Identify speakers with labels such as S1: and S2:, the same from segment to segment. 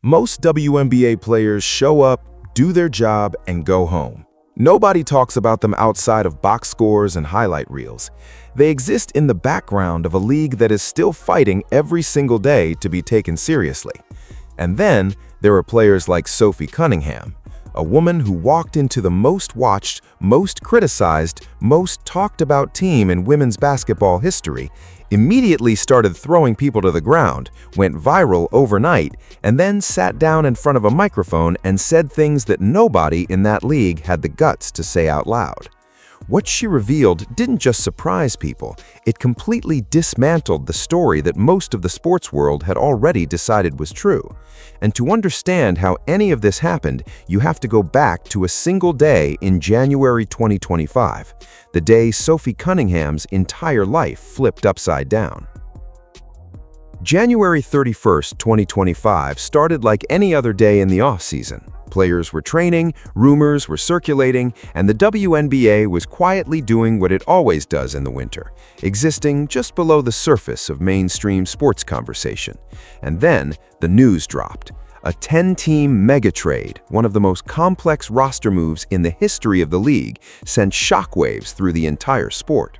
S1: Most WNBA players show up, do their job, and go home. Nobody talks about them outside of box scores and highlight reels. They exist in the background of a league that is still fighting every single day to be taken seriously. And then there are players like Sophie Cunningham, a woman who walked into the most watched, most criticized, most talked about team in women's basketball history, immediately started throwing people to the ground, went viral overnight, and then sat down in front of a microphone and said things that nobody in that league had the guts to say out loud. What she revealed didn't just surprise people, it completely dismantled the story that most of the sports world had already decided was true. And to understand how any of this happened, you have to go back to a single day in January 2025, the day Sophie Cunningham's entire life flipped upside down. January 31st, 2025 started like any other day in the off-season. Players were training, rumors were circulating, and the WNBA was quietly doing what it always does in the winter, existing just below the surface of mainstream sports conversation. And then the news dropped. A 10-team mega trade, one of the most complex roster moves in the history of the league, sent shockwaves through the entire sport.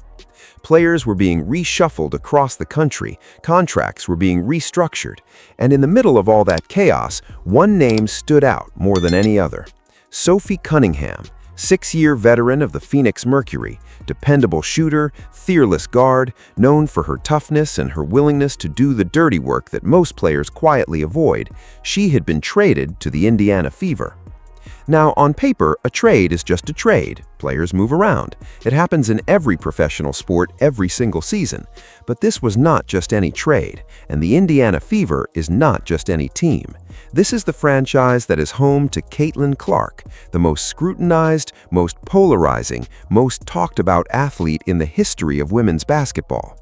S1: Players were being reshuffled across the country, contracts were being restructured, and in the middle of all that chaos, one name stood out more than any other. Sophie Cunningham, 6-year veteran of the Phoenix Mercury, dependable shooter, fearless guard, known for her toughness and her willingness to do the dirty work that most players quietly avoid, she had been traded to the Indiana Fever. Now, on paper, a trade is just a trade. Players move around. It happens in every professional sport every single season. But this was not just any trade, and the Indiana Fever is not just any team. This is the franchise that is home to Caitlin Clark, the most scrutinized, most polarizing, most talked about athlete in the history of women's basketball.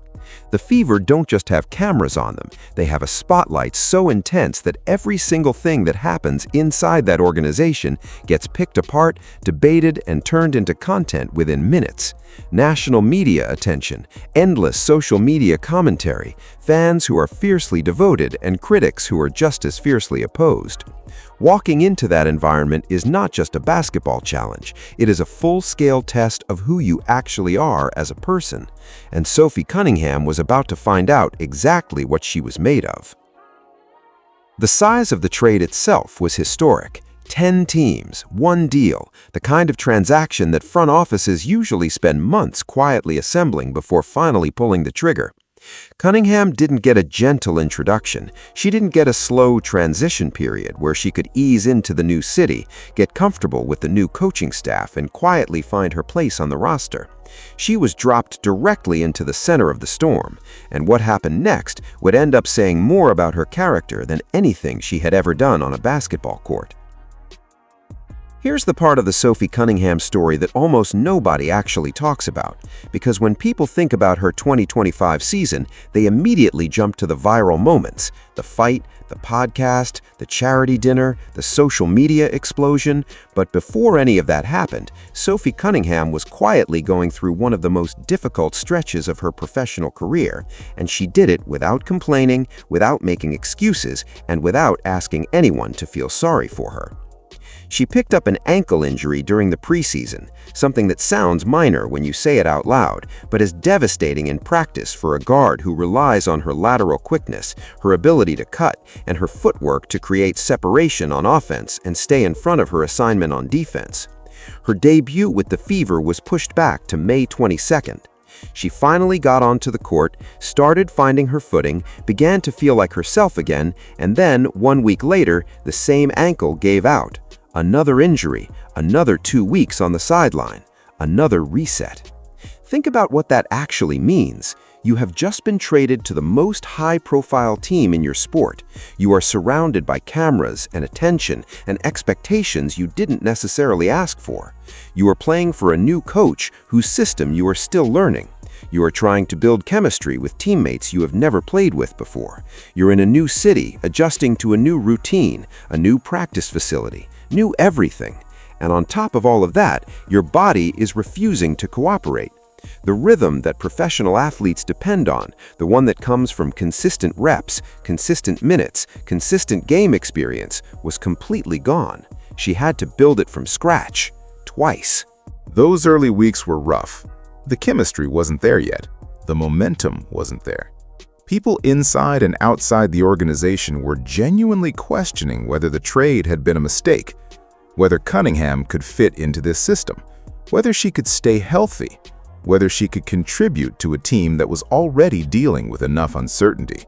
S1: The Fever don't just have cameras on them, they have a spotlight so intense that every single thing that happens inside that organization gets picked apart, debated, and turned into content within minutes. National media attention, endless social media commentary, fans who are fiercely devoted, and critics who are just as fiercely opposed. Walking into that environment is not just a basketball challenge, it is a full-scale test of who you actually are as a person. And Sophie Cunningham was about to find out exactly what she was made of. The size of the trade itself was historic. 10 teams, one deal, the kind of transaction that front offices usually spend months quietly assembling before finally pulling the trigger. Cunningham didn't get a gentle introduction. She didn't get a slow transition period where she could ease into the new city, get comfortable with the new coaching staff, and quietly find her place on the roster. She was dropped directly into the center of the storm, and what happened next would end up saying more about her character than anything she had ever done on a basketball court. Here's the part of the Sophie Cunningham story that almost nobody actually talks about, because when people think about her 2025 season, they immediately jump to the viral moments, the fight, the podcast, the charity dinner, the social media explosion. But before any of that happened, Sophie Cunningham was quietly going through one of the most difficult stretches of her professional career, and she did it without complaining, without making excuses, and without asking anyone to feel sorry for her. She picked up an ankle injury during the preseason, something that sounds minor when you say it out loud, but is devastating in practice for a guard who relies on her lateral quickness, her ability to cut, and her footwork to create separation on offense and stay in front of her assignment on defense. Her debut with the Fever was pushed back to May 22nd. She finally got onto the court, started finding her footing, began to feel like herself again, and then, 1 week later, the same ankle gave out. Another injury, another 2 weeks on the sideline, another reset. Think about what that actually means. You have just been traded to the most high-profile team in your sport. You are surrounded by cameras and attention and expectations you didn't necessarily ask for. You are playing for a new coach whose system you are still learning. You are trying to build chemistry with teammates you have never played with before. You're in a new city, adjusting to a new routine, a new practice facility, new everything. And on top of all of that, your body is refusing to cooperate. The rhythm that professional athletes depend on, the one that comes from consistent reps, consistent minutes, consistent game experience, was completely gone. She had to build it from scratch, twice.
S2: Those early weeks were rough. The chemistry wasn't there yet. The momentum wasn't there. People inside and outside the organization were genuinely questioning whether the trade had been a mistake, whether Cunningham could fit into this system, whether she could stay healthy, whether she could contribute to a team that was already dealing with enough uncertainty.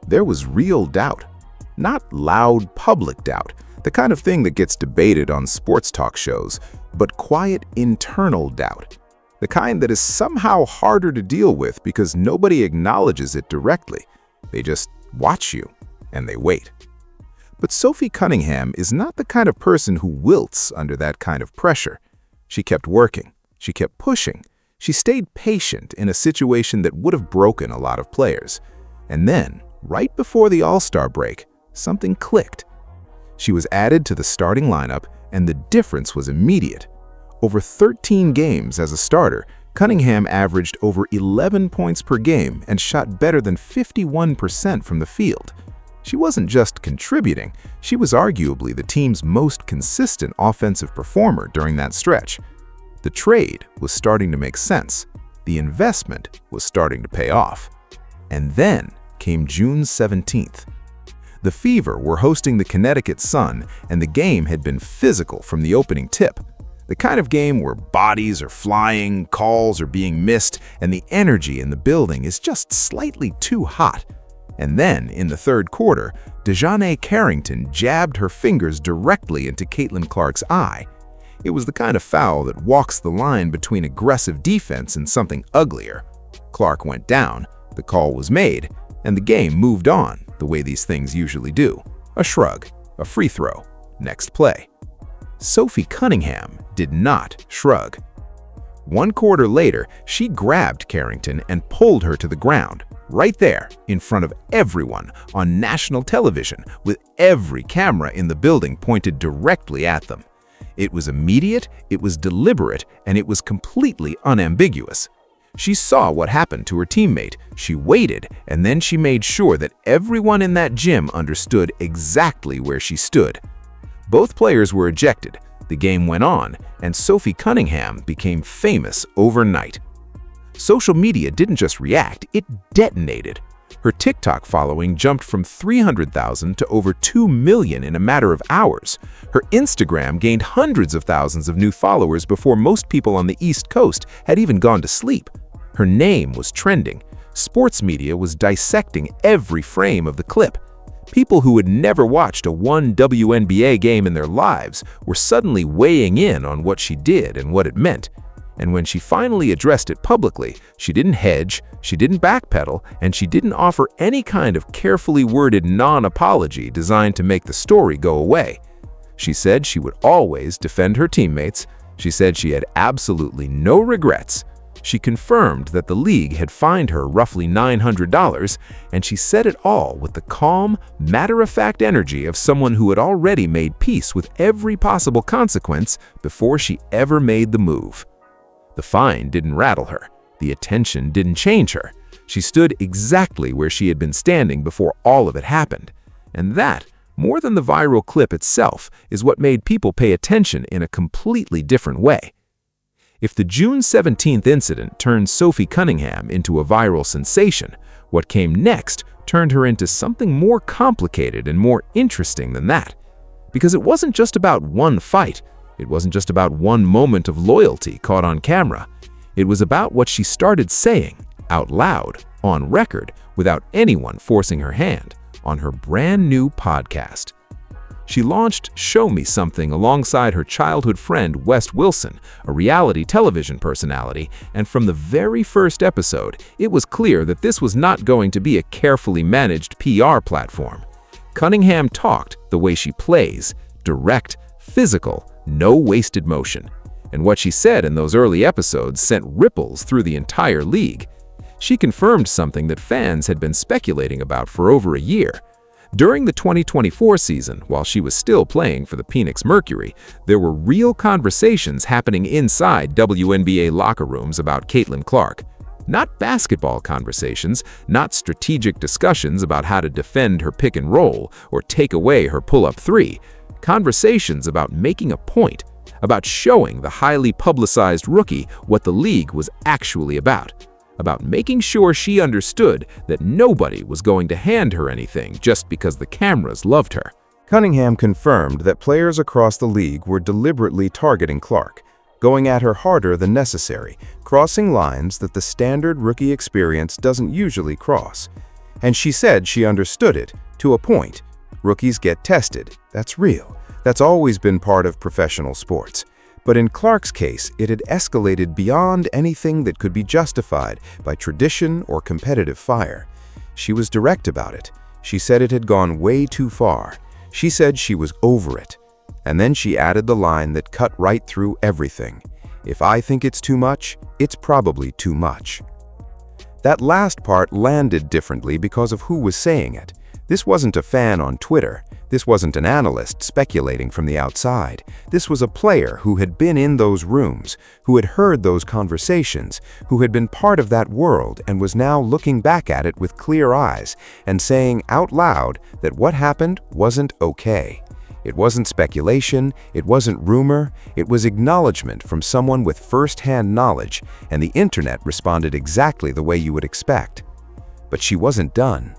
S2: There was real doubt, not loud public doubt, the kind of thing that gets debated on sports talk shows, but quiet internal doubt, the kind that is somehow harder to deal with because nobody acknowledges it directly. They just watch you and they wait. But Sophie Cunningham is not the kind of person who wilts under that kind of pressure. She kept working. She kept pushing. She stayed patient in a situation that would have broken a lot of players. And then, right before the All-Star break, something clicked. She was added to the starting lineup, and the difference was immediate. Over 13 games as a starter, Cunningham averaged over 11 points per game and shot better than 51% from the field. She wasn't just contributing, she was arguably the team's most consistent offensive performer during that stretch. The trade was starting to make sense. The investment was starting to pay off. And then came June 17th. The Fever were hosting the Connecticut Sun, and the game had been physical from the opening tip. The kind of game where bodies are flying, calls are being missed, and the energy in the building is just slightly too hot. And then, in the third quarter, DeJounte Carrington jabbed her fingers directly into Caitlin Clark's eye. It was the kind of foul that walks the line between aggressive defense and something uglier. Clark went down, the call was made, and the game moved on the way these things usually do. A shrug, a free throw, next play. Sophie Cunningham did not shrug. 1 quarter later, she grabbed Carrington and pulled her to the ground, right there, in front of everyone, on national television, with every camera in the building pointed directly at them. It was immediate, it was deliberate, and it was completely unambiguous. She saw what happened to her teammate, she waited, and then she made sure that everyone in that gym understood exactly where she stood. Both players were ejected, the game went on, and Sophie Cunningham became famous overnight. Social media didn't just react, it detonated. Her TikTok following jumped from 300,000 to over 2 million in a matter of hours. Her Instagram gained hundreds of thousands of new followers before most people on the East Coast had even gone to sleep. Her name was trending. Sports media was dissecting every frame of the clip. People who had never watched a WNBA game in their lives were suddenly weighing in on what she did and what it meant. And when she finally addressed it publicly, she didn't hedge, she didn't backpedal, and she didn't offer any kind of carefully worded non-apology designed to make the story go away. She said she would always defend her teammates. She said she had absolutely no regrets. She confirmed that the league had fined her roughly $900, and she said it all with the calm, matter-of-fact energy of someone who had already made peace with every possible consequence before she ever made the move. The fine didn't rattle her. The attention didn't change her. She stood exactly where she had been standing before all of it happened. And that, more than the viral clip itself, is what made people pay attention in a completely different way. If the June 17th incident turned Sophie Cunningham into a viral sensation, what came next turned her into something more complicated and more interesting than that. Because it wasn't just about one fight. It wasn't just about one moment of loyalty caught on camera. It was about what she started saying, out loud, on record, without anyone forcing her hand, on her brand new podcast. She launched Show Me Something alongside her childhood friend Wes Wilson, a reality television personality, and from the very first episode, it was clear that this was not going to be a carefully managed PR platform. Cunningham talked the way she plays, direct, physical, no wasted motion. And what she said in those early episodes sent ripples through the entire league. She confirmed something that fans had been speculating about for over a year.
S3: During the 2024 season, while she was still playing for the Phoenix Mercury, there were real conversations happening inside WNBA locker rooms about Caitlin Clark. Not basketball conversations, not strategic discussions about how to defend her pick and roll or take away her pull-up three. Conversations about making a point, about showing the highly publicized rookie what the league was actually about making sure she understood that nobody was going to hand her anything just because the cameras loved her.
S1: Cunningham confirmed that players across the league were deliberately targeting Clark, going at her harder than necessary, crossing lines that the standard rookie experience doesn't usually cross. And she said she understood it, to a point. Rookies get tested. That's real. That's always been part of professional sports. But in Clark's case, it had escalated beyond anything that could be justified by tradition or competitive fire. She was direct about it. She said it had gone way too far. She said she was over it. And then she added the line that cut right through everything. If I think it's too much, it's probably too much. That last part landed differently because of who was saying it. This wasn't a fan on Twitter. This wasn't an analyst speculating from the outside. This was a player who had been in those rooms, who had heard those conversations, who had been part of that world and was now looking back at it with clear eyes and saying out loud that what happened wasn't okay. It wasn't speculation, it wasn't rumor, it was acknowledgement from someone with first-hand knowledge, and the internet responded exactly the way you would expect. But she wasn't done.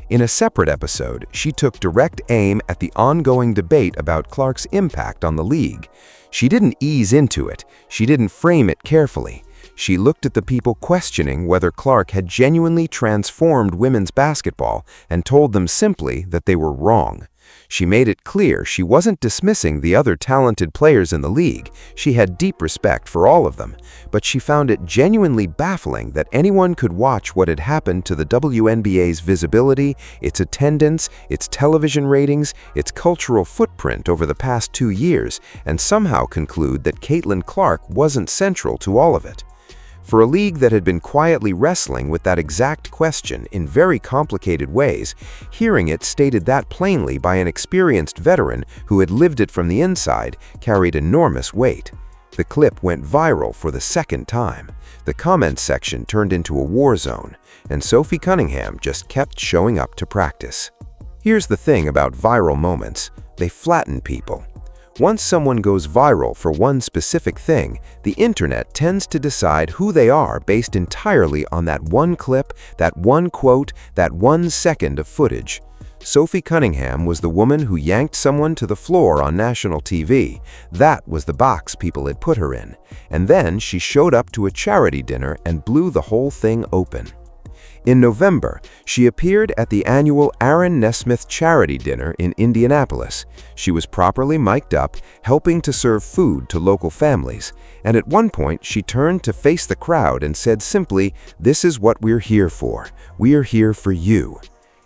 S1: In a separate episode, she took direct aim at the ongoing debate about Clark's impact on the league. She didn't ease into it. She didn't frame it carefully. She looked at the people questioning whether Clark had genuinely transformed women's basketball and told them simply that they were wrong. She made it clear she wasn't dismissing the other talented players in the league. She had deep respect for all of them, but she found it genuinely baffling that anyone could watch what had happened to the WNBA's visibility, its attendance, its television ratings, its cultural footprint over the past 2 years, and somehow conclude that Caitlin Clark wasn't central to all of it. For a league that had been quietly wrestling with that exact question in very complicated ways, hearing it stated that plainly by an experienced veteran who had lived it from the inside carried enormous weight. The clip went viral for the second time. The comments section turned into a war zone, and Sophie Cunningham just kept showing up to practice. Here's the thing about viral moments. They flatten people. Once someone goes viral for one specific thing, the internet tends to decide who they are based entirely on that one clip, that one quote, that 1 second of footage. Sophie Cunningham was the woman who yanked someone to the floor on national TV. That was the box people had put her in. And then she showed up to a charity dinner and blew the whole thing open. In November, she appeared at the annual Aaron Nesmith charity dinner in Indianapolis. She was properly mic'd up, helping to serve food to local families, and at one point she turned to face the crowd and said simply, "This is what we're here for. We're here for you."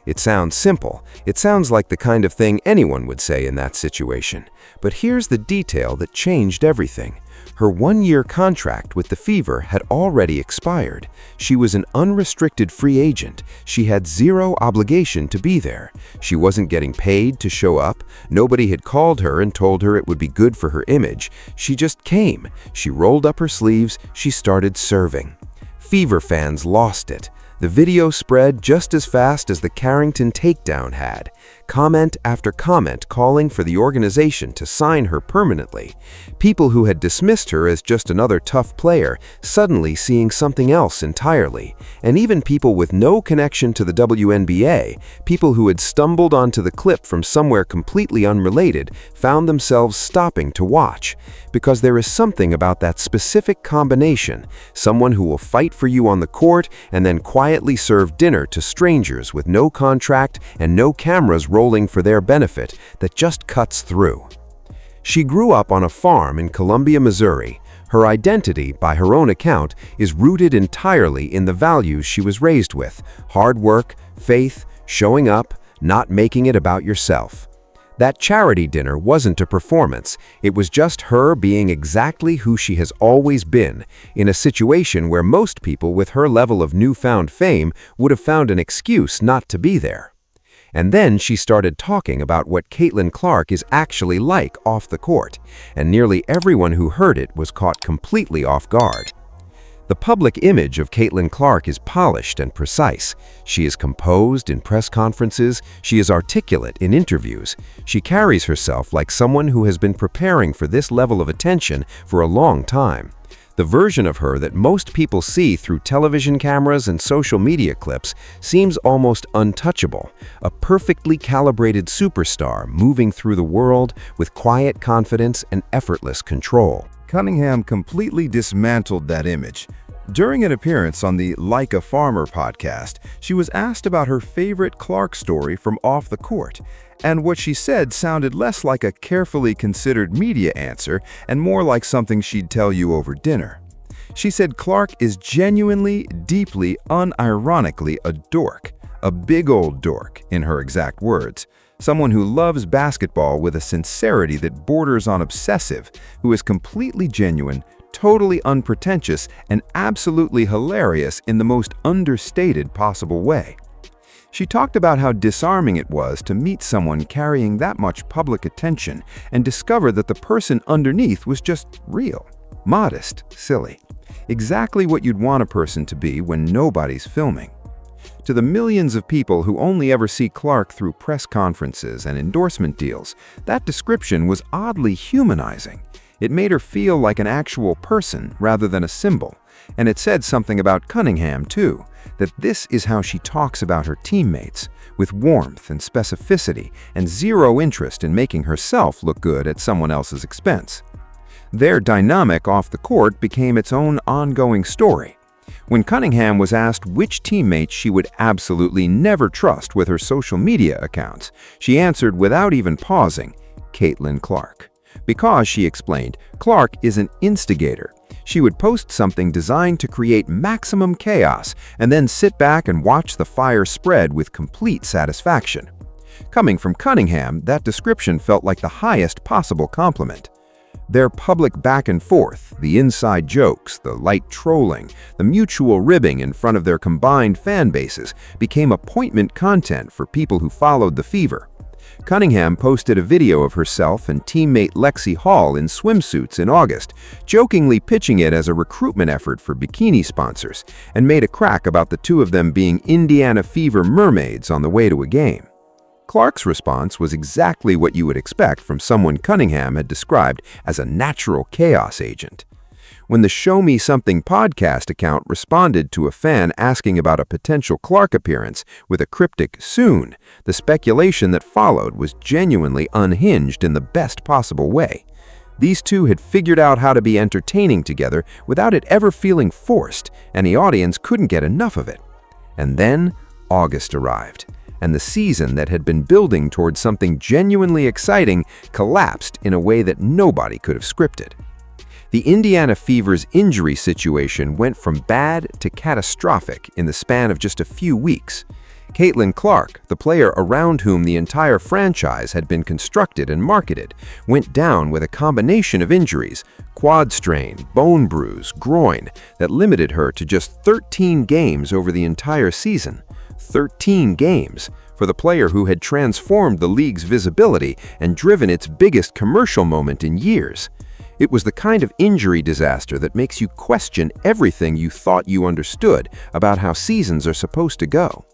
S1: It sounds simple. It sounds like the kind of thing anyone would say in that situation. But here's the detail that changed everything. Her 1-year contract with the Fever had already expired. She was an unrestricted free agent. She had zero obligation to be there. She wasn't getting paid to show up. Nobody had called her and told her it would be good for her image. She just came. She rolled up her sleeves. She started serving. Fever fans lost it. The video spread just as fast as the Carrington takedown had. Comment after comment calling for the organization to sign her permanently. People who had dismissed her as just another tough player suddenly seeing something else entirely. And even people with no connection to the WNBA, people who had stumbled onto the clip from somewhere completely unrelated, found themselves stopping to watch. Because there is something about that specific combination, someone who will fight for you on the court and then quietly serve dinner to strangers with no contract and no cameras rolling for their benefit, that just cuts through. She grew up on a farm in Columbia, Missouri. Her identity, by her own account, is rooted entirely in the values she was raised with: hard work, faith, showing up, not making it about yourself. That charity dinner wasn't a performance. It was just her being exactly who she has always been, in a situation where most people with her level of newfound fame would have found an excuse not to be there. And then she started talking about what Caitlin Clark is actually like off the court, and nearly everyone who heard it was caught completely off guard. The public image of Caitlin Clark is polished and precise. She is composed in press conferences, she is articulate in interviews. She carries herself like someone who has been preparing for this level of attention for a long time. The version of her that most people see through television cameras and social media clips seems almost untouchable, a perfectly calibrated superstar moving through the world with quiet confidence and effortless control.
S2: Cunningham completely dismantled that image. During an appearance on the Like a Farmer podcast, she was asked about her favorite Clark story from off the court, and what she said sounded less like a carefully considered media answer and more like something she'd tell you over dinner. She said Clark is genuinely, deeply, unironically a dork, a big old dork, in her exact words. Someone who loves basketball with a sincerity that borders on obsessive, who is completely genuine, totally unpretentious, and absolutely hilarious in the most understated possible way. She talked about how disarming it was to meet someone carrying that much public attention and discover that the person underneath was just real, modest, silly. Exactly what you'd want a person to be when nobody's filming. To the millions of people who only ever see Clark through press conferences and endorsement deals, that description was oddly humanizing. It made her feel like an actual person rather than a symbol. And it said something about Cunningham, too, that this is how she talks about her teammates, with warmth and specificity and zero interest in making herself look good at someone else's expense. Their dynamic off the court became its own ongoing story. When Cunningham was asked which teammate she would absolutely never trust with her social media accounts, she answered without even pausing, Caitlin Clark. Because, she explained, Clark is an instigator. She would post something designed to create maximum chaos and then sit back and watch the fire spread with complete satisfaction. Coming from Cunningham, that description felt like the highest possible compliment. Their public back and forth, the inside jokes, the light trolling, the mutual ribbing in front of their combined fan bases became appointment content for people who followed the fever. Cunningham posted a video of herself and teammate Lexi Hall in swimsuits in August, jokingly pitching it as a recruitment effort for bikini sponsors, and made a crack about the two of them being Indiana Fever mermaids on the way to a game. Clark's response was exactly what you would expect from someone Cunningham had described as a natural chaos agent. When the Show Me Something podcast account responded to a fan asking about a potential Clark appearance with a cryptic "soon," the speculation that followed was genuinely unhinged in the best possible way. These two had figured out how to be entertaining together without it ever feeling forced, and the audience couldn't get enough of it. And then August arrived, and the season that had been building towards something genuinely exciting collapsed in a way that nobody could have scripted. The Indiana Fever's injury situation went from bad to catastrophic in the span of just a few weeks. Caitlin Clark, the player around whom the entire franchise had been constructed and marketed, went down with a combination of injuries, quad strain, bone bruise, groin, that limited her to just 13 games over the entire season. 13 games for the player who had transformed the league's visibility and driven its biggest commercial moment in years. It was the kind of injury disaster that makes you question everything you thought you understood about how seasons are supposed to go.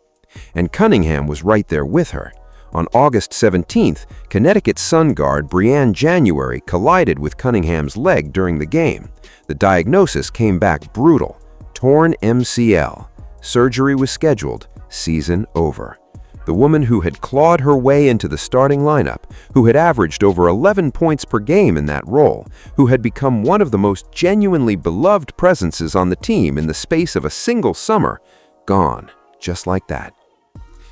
S2: And Cunningham was right there with her. On August 17th, Connecticut Sun guard Brianne January collided with Cunningham's leg during the game. The diagnosis came back brutal: torn MCL. Surgery was scheduled. Season over. The woman who had clawed her way into the starting lineup, who had averaged over 11 points per game in that role, who had become one of the most genuinely beloved presences on the team in the space of a single summer, gone, just like that.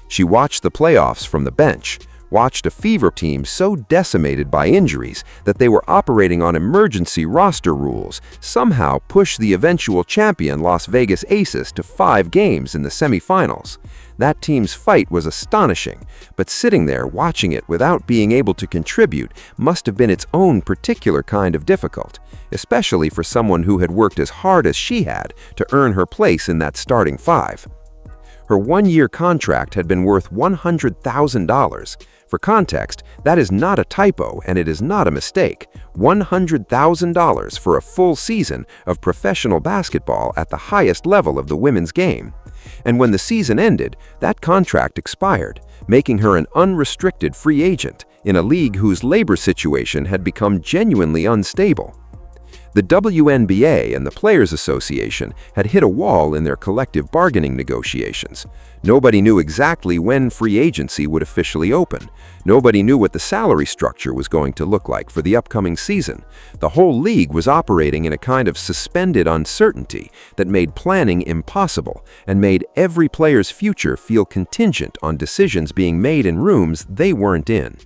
S2: She watched the playoffs from the bench, watched a Fever team so decimated by injuries that they were operating on emergency roster rules, somehow push the eventual champion Las Vegas Aces to 5 games in the semifinals. That team's fight was astonishing, but sitting there watching it without being able to contribute must have been its own particular kind of difficult, especially for someone who had worked as hard as she had to earn her place in that starting 5.
S1: Her one-year contract had been worth $100,000. For context, that is not a typo and it is not a mistake. $100,000 for a full season of professional basketball at the highest level of the women's game. And when the season ended, that contract expired, making her an unrestricted free agent in a league whose labor situation had become genuinely unstable. The WNBA and the Players Association had hit a wall in their collective bargaining negotiations. Nobody knew exactly when free agency would officially open. Nobody knew what the salary structure was going to look like for the upcoming season. The whole league was operating in a kind of suspended uncertainty that made planning impossible and made every player's future feel contingent on decisions being made in rooms they weren't in.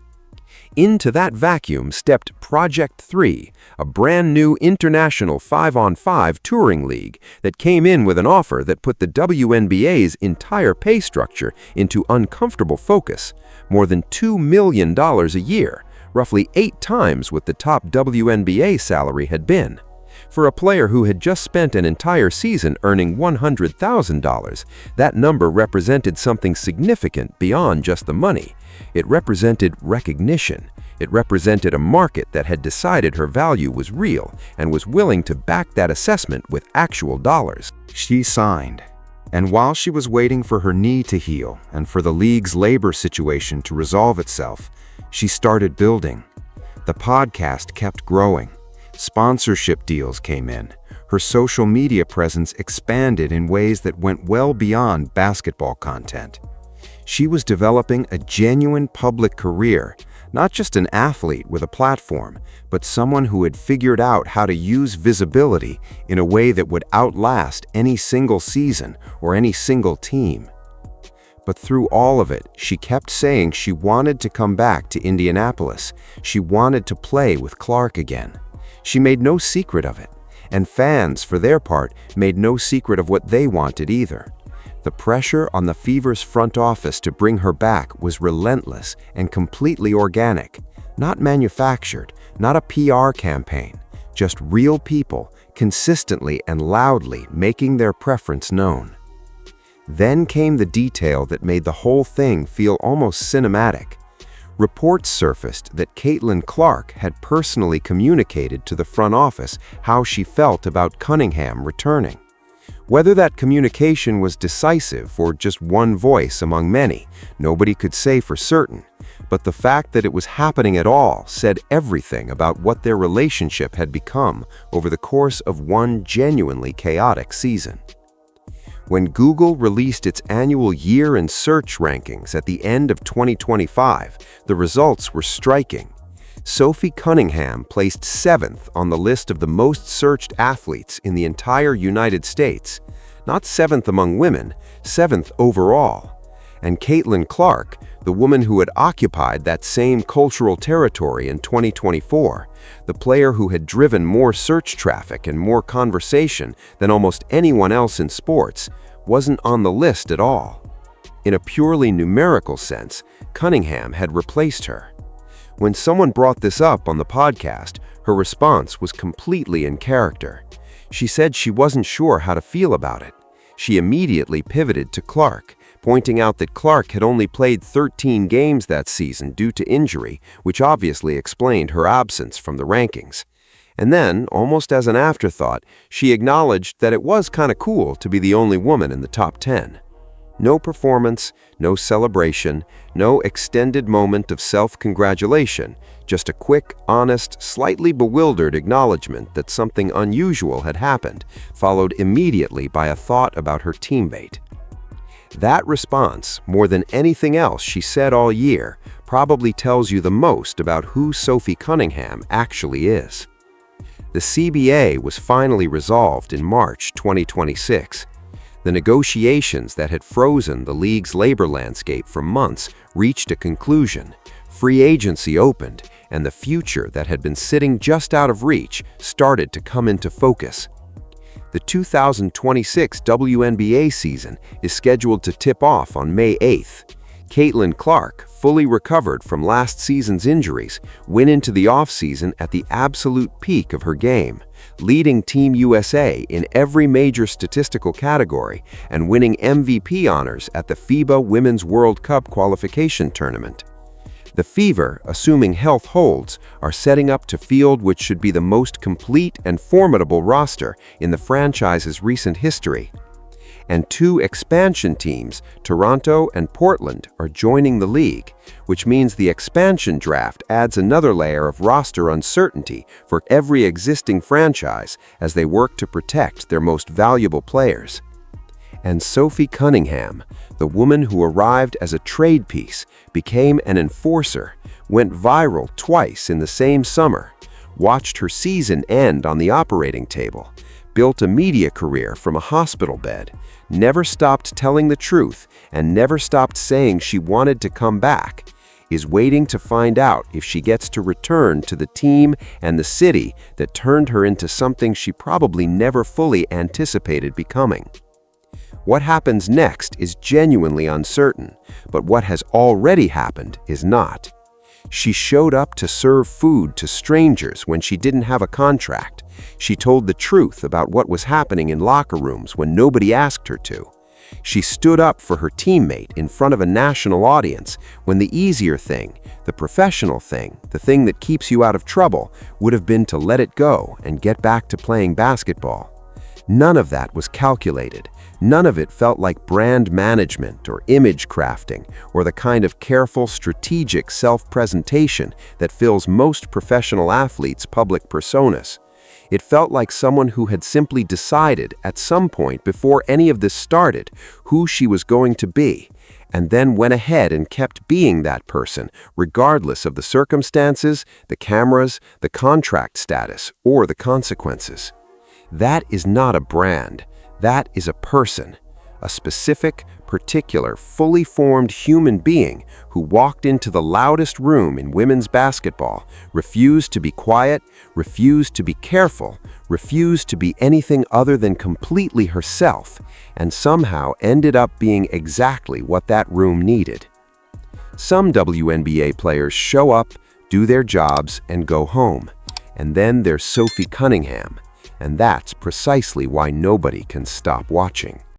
S1: Into that vacuum stepped Project 3, a brand new international 5-on-5 touring league that came in with an offer that put the WNBA's entire pay structure into uncomfortable focus, more than $2 million a year, roughly 8 times what the top WNBA salary had been. For a player who had just spent an entire season earning $100,000, that number represented something significant beyond just the money. It represented recognition. It represented a market that had decided her value was real and was willing to back that assessment with actual dollars.
S2: She signed, and while she was waiting for her knee to heal and for the league's labor situation to resolve itself, she started building. The podcast kept growing. Sponsorship deals came in. Her social media presence expanded in ways that went well beyond basketball content. She was developing a genuine public career, not just an athlete with a platform, but someone who had figured out how to use visibility in a way that would outlast any single season or any single team. But through all of it, she kept saying she wanted to come back to Indianapolis. She wanted to play with Clark again. She made no secret of it, and fans, for their part, made no secret of what they wanted either. The pressure on the Fever's front office to bring her back was relentless and completely organic, not manufactured, not a PR campaign, just real people consistently and loudly making their preference known. Then came the detail that made the whole thing feel almost cinematic. Reports surfaced that Caitlin Clark had personally communicated to the front office how she felt about Cunningham returning. Whether that communication was decisive or just one voice among many, nobody could say for certain, but the fact that it was happening at all said everything about what their relationship had become over the course of one genuinely chaotic season. When Google released its annual year in search rankings at the end of 2025, the results were striking. Sophie Cunningham placed 7th on the list of the most searched athletes in the entire United States. Not 7th among women, 7th overall. And Caitlin Clark, the woman who had occupied that same cultural territory in 2024, the player who had driven more search traffic and more conversation than almost anyone else in sports, wasn't on the list at all. In a purely numerical sense, Cunningham had replaced her. When someone brought this up on the podcast, her response was completely in character. She said she wasn't sure how to feel about it. She immediately pivoted to Clark, pointing out that Clark had only played 13 games that season due to injury, which obviously explained her absence from the rankings. And then, almost as an afterthought, she acknowledged that it was kind of cool to be the only woman in the top 10. No performance, no celebration, no extended moment of self-congratulation, just a quick, honest, slightly bewildered acknowledgement that something unusual had happened, followed immediately by a thought about her teammate. That response, more than anything else she said all year, probably tells you the most about who Sophie Cunningham actually is. The CBA was finally resolved in March 2026. The negotiations that had frozen the league's labor landscape for months reached a conclusion. Free agency opened, and the future that had been sitting just out of reach started to come into focus. The 2026 WNBA season is scheduled to tip off on May 8th.
S1: Caitlin Clark, fully recovered from last season's injuries, went into the offseason at the absolute peak of her game, leading Team USA in every major statistical category and winning MVP honors at the FIBA Women's World Cup qualification tournament. The Fever, assuming health holds, are setting up to field what should be the most complete and formidable roster in the franchise's recent history. And two expansion teams, Toronto and Portland, are joining the league, which means the expansion draft adds another layer of roster uncertainty for every existing franchise as they work to protect their most valuable players. And Sophie Cunningham, the woman who arrived as a trade piece, became an enforcer, went viral twice in the same summer, watched her season end on the operating table, built a media career from a hospital bed, never stopped telling the truth, and never stopped saying she wanted to come back, is waiting to find out if she gets to return to the team and the city that turned her into something she probably never fully anticipated becoming. What happens next is genuinely uncertain, but what has already happened is not. She showed up to serve food to strangers when she didn't have a contract. She told the truth about what was happening in locker rooms when nobody asked her to. She stood up for her teammate in front of a national audience when the easier thing, the professional thing, the thing that keeps you out of trouble, would have been to let it go and get back to playing basketball. None of that was calculated. None of it felt like brand management or image crafting or the kind of careful, strategic self-presentation that fills most professional athletes' public personas. It felt like someone who had simply decided at some point before any of this started who she was going to be, and then went ahead and kept being that person, regardless of the circumstances, the cameras, the contract status, or the consequences. That is not a brand. That is a person, a specific, particular, fully formed human being who walked into the loudest room in women's basketball, refused to be quiet, refused to be careful, refused to be anything other than completely herself, and somehow ended up being exactly what that room needed. Some WNBA players show up, do their jobs, and go home. And then there's Sophie Cunningham. And that's precisely why nobody can stop watching.